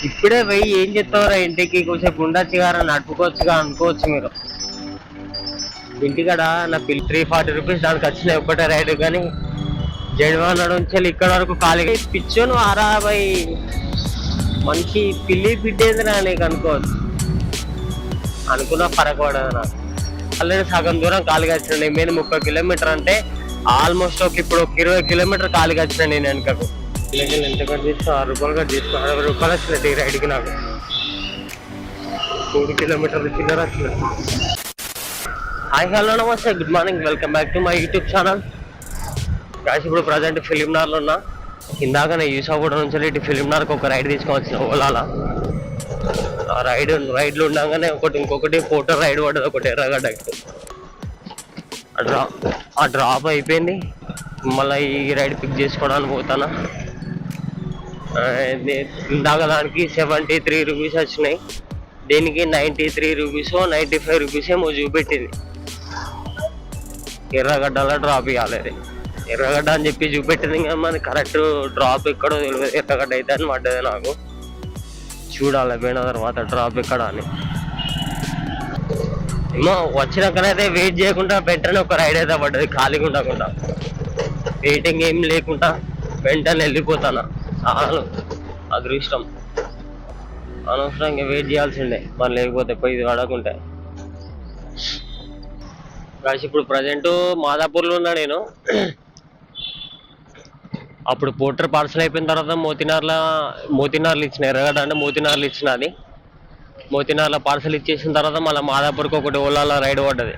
ఇప్పుడే పోయి ఏం చెప్తావురా, ఇంటికి కొంచెంసేపు ఉండొచ్చు కదా, నడుపుకోవచ్చుగా అనుకోవచ్చు మీరు. ఇంటికాడ నా పిల్లి 340 రూపీస్ దానికి వచ్చినాయి ఒక్కటే రైడ్. కానీ జడివాడ నుంచి ఇక్కడ వరకు ఖాళీగా పిచ్చోను 60 మనిషి పిల్లి పిట్టేందిరా నీకు అనుకోవచ్చు. అనుకున్నా ఫరక్ పడదు నాకు. ఆల్రెడీ సగం దూరం ఖాళీగా వచ్చిన నేను 30 కిలోమీటర్ అంటే ఆల్మోస్ట్ ఇప్పుడు 20 కిలోమీటర్ ఖాళీగా వచ్చిన నేను వెనకకు. ఎంత కట్ తీసుకో, 6 రూపాయలు కట్ తీసుకో, 60 రూపాయలు వచ్చినట్టు ఈ రైడ్కి నాకు. 3 కిలోమీటర్లు చిల్లర వచ్చినట్టు. హాయ్ హలో నమస్తే, good morning, welcome back to my YouTube channel. కాసి ఇప్పుడు ప్రజెంట్ ఫిలింనగర్లో ఉన్నా. ఇందాక నేను యూసాగూడ నుంచి ఇటు ఫిలింనగర్కి ఒక రైడ్ తీసుకొని వచ్చిన ఓలాలా. ఆ రైడ్లు ఉండగానే ఇంకొకటి ఫోటో రైడ్ పడ్డది ఒకటి ఎర్రగడ్డకి. ఆ డ్రాప్ అయిపోయింది. మళ్ళీ ఈ రైడ్ పిక్ చేసుకోవడానికి పోతానా. ఇందాక దానికి 73 రూపీస్ వచ్చినాయి, దీనికి 93 రూపీస్ 95 రూపీస్ ఏమో చూపెట్టింది. ఎర్రగడ్డలో డ్రాప్ ఇవ్వాలి, ఎర్రగడ్డ అని చెప్పి చూపెట్టింది. ఇంకా మనకి కరెక్ట్ డ్రాప్ ఎక్కడో తెలియదు, ఎర్రగడ్డ అయితే అని పడ్డది నాకు. చూడాలి పోయిన తర్వాత డ్రాప్ ఎక్కడ అని. ఏమో వచ్చినాకనైతే వెయిట్ చేయకుండా వెంటనే ఒక రైడ్ అయితే పడ్డది, ఖాళీగా ఉండకుండా. వెయిటింగ్ ఏం లేకుండా వెంటనే వెళ్ళిపోతాను. చాలు అదృష్టం. అనవసరంగా వెయిట్ చేయాల్సిందే మరి, లేకపోతే పోయి అడగకుంటే. కాసి ఇప్పుడు ప్రజెంట్ మాదాపూర్లో ఉన్నా నేను. అప్పుడు పోర్టర్ పార్సల్ అయిపోయిన తర్వాత మోతినార్లు ఇచ్చిన, ఎర్రగడ్డ అంటే మోతినార్లు ఇచ్చిన. అది మోతినార్లో పార్సల్ ఇచ్చేసిన తర్వాత మళ్ళీ మాదాపూర్కి ఒకటి ఓలాలో రైడ్ పడ్డది.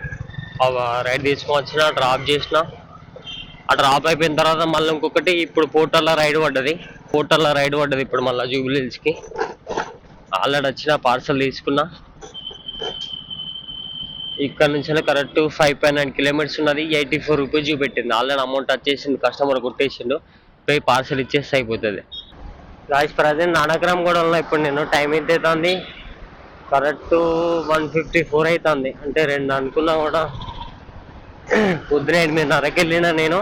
ఆ రైడ్ తీసుకొని వచ్చిన, డ్రాప్ చేసిన. ఆ డ్రాప్ అయిపోయిన తర్వాత మళ్ళీ ఇంకొకటి ఇప్పుడు పోర్టర్లో రైడ్ పడ్డది. ఇప్పుడు మళ్ళీ జూబ్లీ హిల్స్కి ఆల్రెడీ వచ్చిన, పార్సల్ తీసుకున్నా. ఇక్కడ నుంచి కరెక్ట్ 5.9 కిలోమీటర్స్ ఉన్నది. 84 రూపీస్ చూపెట్టింది. ఆల్రెడీ అమౌంట్ వచ్చేసింది, కస్టమర్ కొట్టేసిండు. పోయి పార్సల్ ఇచ్చేస్తే అయిపోతుంది. గాయస్ ప్రజెంట్ నానక్రామ్ కూడా ఉన్నా. ఇప్పుడు నేను టైం ఎంత అవుతుంది, కరెక్ట్ 1:54 అవుతుంది. అంటే 2 అనుకున్నా కూడా. పొద్దున 8:30కి వెళ్ళినా నేను.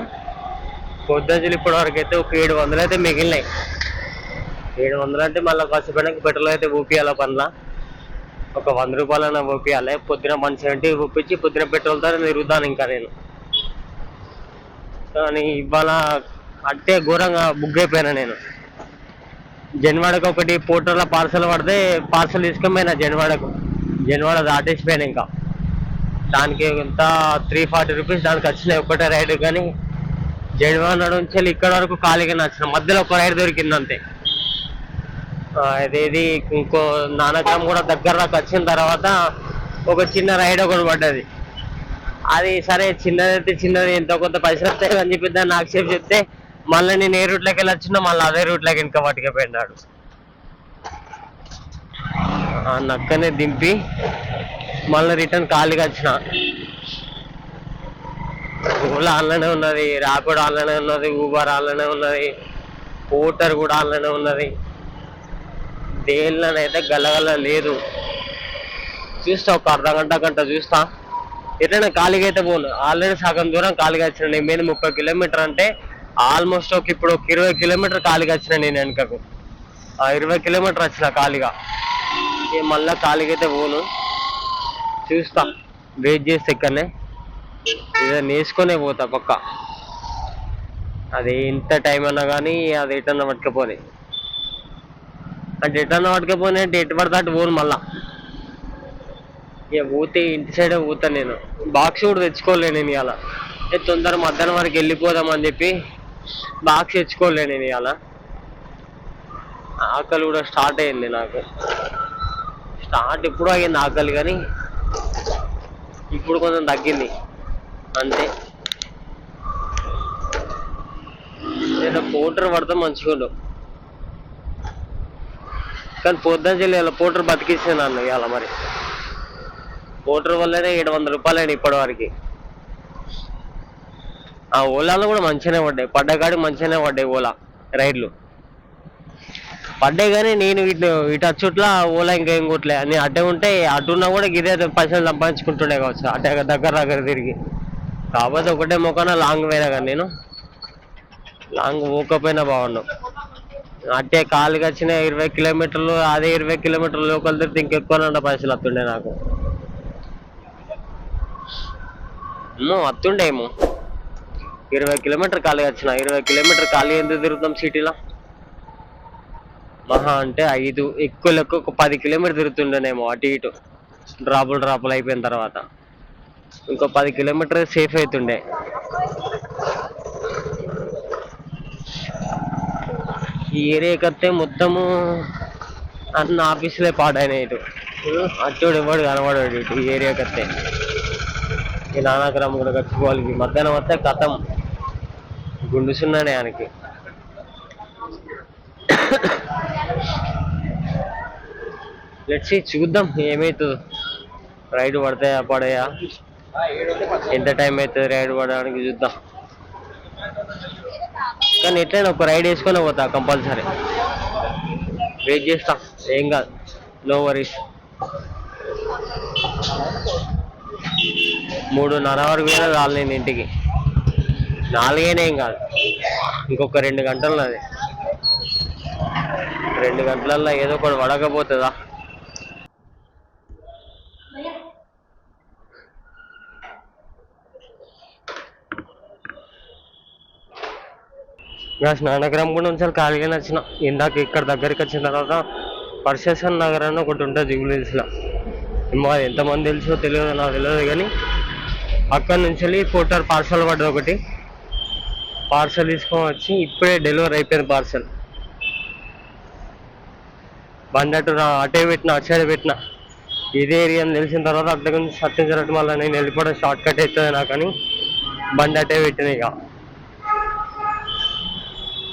పొద్దున ఇప్పటి వరకు అయితే ఒక 700 అయితే మిగిలినాయి. 700 అంటే మళ్ళీ కాసేపడానికి పెట్రోల్ అయితే ఊపియాల పనుల. ఒక 100 రూపాయలైనా ఊపియాలి. పొద్దున 170 ఊపించి పొద్దున పెట్రోల్ తో తిరుగుతాను ఇంకా నేను. కానీ ఇవాళ అంటే ఘోరంగా బుక్ అయిపోయినా నేను. జన్వాడకు ఒకటి పోర్టర్లో పార్సల్ పడితే పార్సల్ తీసుకుపోయినా జన్వాడ దాటేసిపోయాను. ఇంకా దానికి ఎంత 340 రూపీస్ దానికి వచ్చినాయి ఒక్కటే రైడ్. కానీ జన్వాడ నుంచి ఇక్కడ వరకు ఖాళీగా నచ్చిన, మధ్యలో ఒక రైడ్ దొరికింది అంతే. ఇదేది ఇంకో నానక్రామ్ కూడా దగ్గర దాకా వచ్చిన తర్వాత ఒక చిన్న రైడ్ ఒకటి పడ్డది. అది సరే చిన్నదైతే చిన్నది, ఎంతో కొంత పైసలు వస్తాయి అని చెప్పి దాన్ని నాకు సేపు చెప్తే మళ్ళీ నేను ఏ రూట్లోకి వెళ్ళి వచ్చినా మళ్ళీ అదే రూట్లోకి ఇంకా పట్టుకుపోయినాడు. నక్కనే దింపి మళ్ళీ రిటర్న్ ఖాళీగా వచ్చిన. ఓలా ఆన్లైనే ఉన్నది, ర్యాపిడో ఆన్లైనే ఉన్నది, ఊబర్ ఆన్లైనే ఉన్నది, పోర్టర్ కూడా ఆన్లైనే ఉన్నది. దేనిలోనైతే గల్లగల్ల లేదు. చూస్తా ఒక గంట చూస్తా. ఎట్లయినా ఖాళీగా అయితే పోను. ఆల్రెడీ సగం దూరం ఖాళీగా వచ్చిన. నేను 30 కిలోమీటర్ అంటే ఆల్మోస్ట్ ఇప్పుడు 20 కిలోమీటర్ ఖాళీగా వచ్చిన నేను వెనకకు. 20 కిలోమీటర్ వచ్చిన ఖాళీగా. మళ్ళీ ఖాళీగా అయితే పోను. చూస్తా, వెయిట్ చేస్తే ఇక్కడనే ఏదో నేర్చుకునే పోతా పక్క. అది ఎంత టైం అన్నా కానీ అది ఎటన్నా పట్టుకపోని, అంటే ఎటన్నా పట్టుకపోని అంటే ఎటు పడితే అటు పోను. మళ్ళా ఇక పోతే ఇంటి సైడే పోతాను నేను. బాక్స్ కూడా తెచ్చుకోలే నేను ఇవాళ. తొందర మధ్యాహ్నం వరకు వెళ్ళిపోదామని చెప్పి బాక్స్ తెచ్చుకోలే నేను ఇవాళ. ఆకలి కూడా స్టార్ట్ అయింది నాకు. స్టార్ట్ ఎప్పుడూ అయ్యింది ఆకలి, కానీ ఇప్పుడు కొంచెం తగ్గింది అంతే. ఏదో పోటర్ పడితే మంచిగా ఉండు. కానీ పొద్దున చెల్లి పోటర్ బతికిస్తాను అన్న ఇవాళ. మరి పోటర్ వల్లనే 700 రూపాయలు అయినా ఇప్పటి వరకు. ఆ ఓలాలో కూడా మంచిగానే పడ్డాయి, పడ్డగాడి మంచిగానే పడ్డాయి ఓలా రైడ్లు పడ్డాయి. కానీ నేను ఇటు అచ్చుట్లా ఓలా ఇంకా ఏం కొట్టలే. నేను అడ్డే ఉంటే అటున్నా కూడా గిరే పైసలు సంపాదించుకుంటుండే కావచ్చు అట్టే దగ్గర తిరిగి. కాకపోతే ఒకటే మొక్కన లాంగ్ పోయినా, కానీ నేను లాంగ్ పోకపోయినా బాగున్నావు. అంటే కాలుకి వచ్చిన 20 కిలోమీటర్లు, అదే 20 కిలోమీటర్లు లోకల్ తిరిగితే ఇంకెక్కువ పైసలు వస్తుండే నాకు. వస్తుండే ఏమో 20 కిలోమీటర్ ఖాళీ వచ్చిన. 20 కిలోమీటర్ ఖాళీ ఎందుకు తిరుగుతాం సిటీలో? మహా అంటే 5 ఎక్కువ లెక్క ఒక 10 కిలోమీటర్ తిరుగుతుండేనేమో అటు ఇటు డ్రాపులు అయిపోయిన తర్వాత. ఇంకో 10 కిలోమీటర్ సేఫ్ అవుతుండే. ఈ ఏరియాకి వస్తే మొత్తము అన్న ఆఫీసులే పాడైనాయి. ఇటు అచ్చోడు ఎవడు కనబడాడు ఇటు ఈ ఏరియాకి వస్తే. ఈ నానాగ్రామం కూడా కట్టుకోవాలి. మధ్యాహ్నం వస్తే కథం గుండుసున్నానే ఆయనకి. లెట్స్ చూద్దాం ఏమవుతుందో. రైడ్ పడతాయా పడయా, ఎంత టైం అవుతుంది రైడ్ పడడానికి చూద్దాం. కానీ ఎట్లయినా ఒక రైడ్ వేసుకొని పోతా కంపల్సరీ. వెయిట్ చేస్తాం, ఏం కాదు, నో వరీస్. 3:30 వరకు పోయినా రాలి నేను ఇంటికి. 4 ఏం కాదు, ఇంకొక 2 గంటలు. అది 2 గంటలల్లో ఏదో ఒకటి పడకపోతుందా? నా స్నానగ్రామం కూడా ఒకసారి ఖాళీగానే వచ్చిన. ఇందాక ఇక్కడ దగ్గరికి వచ్చిన తర్వాత పర్సేషన్ నగర్ అని ఒకటి ఉంటుంది జూబ్లీహిల్స్లో. అది ఎంతమంది తెలుసో తెలియదు, నాకు తెలియదు. కానీ అక్కడి నుంచి ఫోటో పార్సల్ పడ్డది ఒకటి. పార్సల్ తీసుకొని వచ్చి ఇప్పుడే డెలివరీ అయిపోయింది పార్సల్. బండి అటే పెట్టిన, అటు సైడ్ పెట్టిన. ఇదే ఏరియా అని తెలిసిన తర్వాత అట్లా కొంచెం సత్యం మళ్ళీ నేను వెళ్ళిపోవడం షార్ట్ కట్ అవుతుంది నాకు అని బండి అటే పెట్టిన. ఇక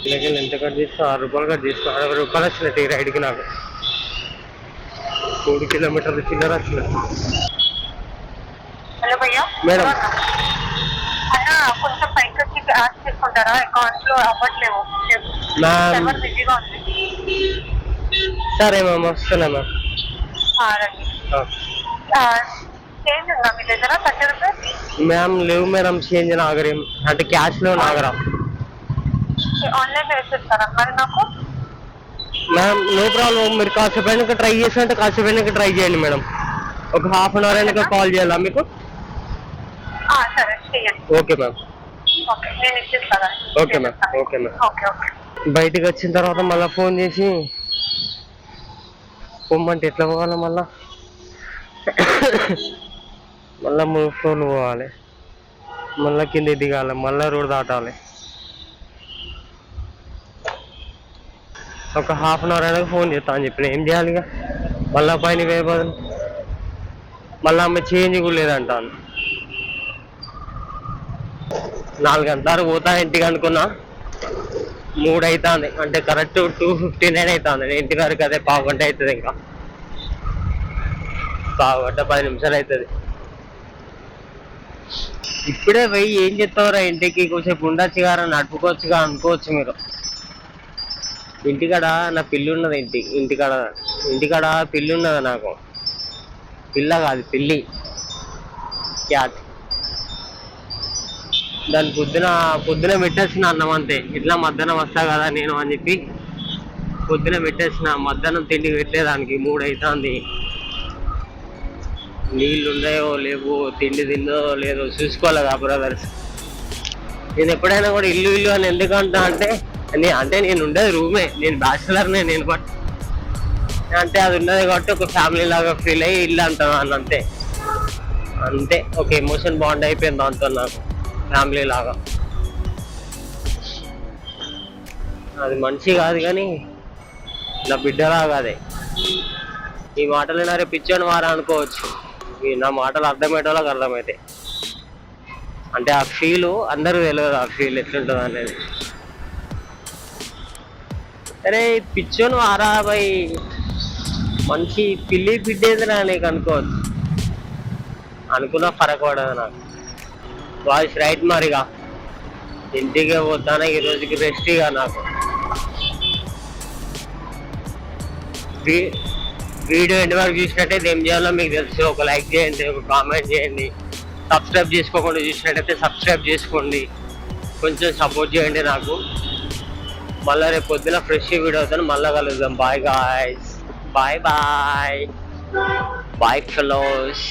ఇలాగే ఎంత కట్ చేస్తా? 6 రూపాయలు కట్ చేస్తా. 60 రూపాయలు వచ్చినట్టు ఈ రైడ్కి నాకు. 3 కిలోమీటర్లు చిల్లర వచ్చినట్టు. హలో భయ్యా మేడం, కొంచెం పైకి వచ్చి యాడ్ చేసుకుంటారా? అకౌంట్ లో అవ్వట్లేవు, సర్వర్ బిజీగా ఉంది. సరే మ్యామ్, వస్తున్నా మ్యామ్. చేంజ్ ఉందా మీ దగ్గర 30 రూపీస్? మ్యామ్ లేవు మేడం, చేంజ్ నాగరేం అంటే క్యాష్లో నాగరా. ఆన్లైన్ వేసేస్తారా మరి నాకు? Ma'am no problem. మీరు కాసేపు అయినాక ట్రై చేసినట్టే కాసేపు అయినాక ట్రై చేయండి మేడం. ఒక హాఫ్ అన్ అవర్ అయినాక కాల్ చేయాలా మీకు? సరే చేయండి. Okay ma'am. ఓకే, నేను ఇచ్చేస్తాను. Okay ma'am. Okay ma'am. Okay okay. బయటకు వచ్చిన తర్వాత మళ్ళీ ఫోన్ చేసి పొమ్మంటే ఎట్లా పోవాలి? మళ్ళీ ఫ్లోర్ పోవాలి, మళ్ళీ కింద దిగాలి, మళ్ళీ రోడ్ దాటాలి. ఒక హాఫ్ అన్ అవర్ అయినాక ఫోన్ చేస్తా అని చెప్పిన. ఏం చేయాలి ఇక? మళ్ళీ పైన వేయబోదు. మళ్ళీ ఆమె చేంజ్ కూడా లేదంటాను. 4 గంటల పోతా ఇంటికి అనుకున్నా. 3 అవుతుంది, అంటే కరెక్ట్ 2:59 అవుతుంది. నేను ఇంటి వరకు అదే పావుగంట అవుతుంది. ఇంకా పావుగంట 10 నిమిషాలు అవుతుంది. ఇప్పుడే పోయి ఏం చెప్తావురా ఇంటికి? కొంచెంసేపు ఉండొచ్చు గారా, నడుపుకోవచ్చుగా అనుకోవచ్చు మీరు. ఇంటికాడ నా పిల్లి ఉన్నది. ఇంటికాడ పిల్లి ఉన్నది నాకు. పిల్ల కాదు, పిల్లి, క్యాట్. దాన్ని పొద్దున పెట్టేసిన అన్నం అంతే. ఇట్లా మధ్యాహ్నం వస్తా కదా నేను అని చెప్పి పొద్దున పెట్టేసిన. మధ్యాహ్నం తిండి పెట్టేదానికి 3 అవుతుంది. నీళ్ళు ఉన్నాయో లేవో, తిండి తిందో లేదో చూసుకోవాలి కదా బ్రదర్స్. నేను ఎప్పుడైనా కూడా ఇల్లు అని ఎందుకంటా అంటే నేను ఉండేది రూమే, నేను బ్యాచిలర్నే. బట్ అంటే అది ఉన్నది కాబట్టి ఒక ఫ్యామిలీ లాగా ఫీల్ అయ్యి ఇల్లు అంటాను అంతే. ఒక ఎమోషన్ బాండ్ అయిపోయింది దాంతో నాకు, ఫ్యామిలీ లాగా. అది మనిషి కాదు కానీ నా బిడ్డలాగా. అదే ఈ మాటలు వినారే పిచ్చోని వారా అనుకోవచ్చు. నా మాటలు అర్థమయ్యే వాళ్ళకి అర్థమవుతాయి. అంటే ఆ ఫీలు అందరూ తెలియదు, ఆ ఫీల్ ఎట్లుంటుంది అనేది. అరే పిచ్చోను వారా భయ్, మనిషి పిల్లి బిడ్డేదిరా నీకు అనుకోవచ్చు. అనుకున్నా ఫరక్ పడదు నాకు. వాయిస్ రైట్ మరిగా ఇంటికి పోతాను. ఈ రోజుకి రెస్ట్ ఇక నాకు. వీడియో ఎండ్ వరకు చూసినట్టయితే ఏం చేయాలో మీకు తెలుసు. ఒక లైక్ చేయండి, ఒక కామెంట్ చేయండి. సబ్స్క్రైబ్ చేసుకోకుండా చూసినట్టయితే సబ్స్క్రైబ్ చేసుకోండి. కొంచెం సపోర్ట్ చేయండి నాకు. మళ్ళీ రేపు పొద్దున ఫ్రెష్ వీడియో అవుతాను, మళ్ళీ కలుద్దాం. Bye guys, bye bye bye fellows.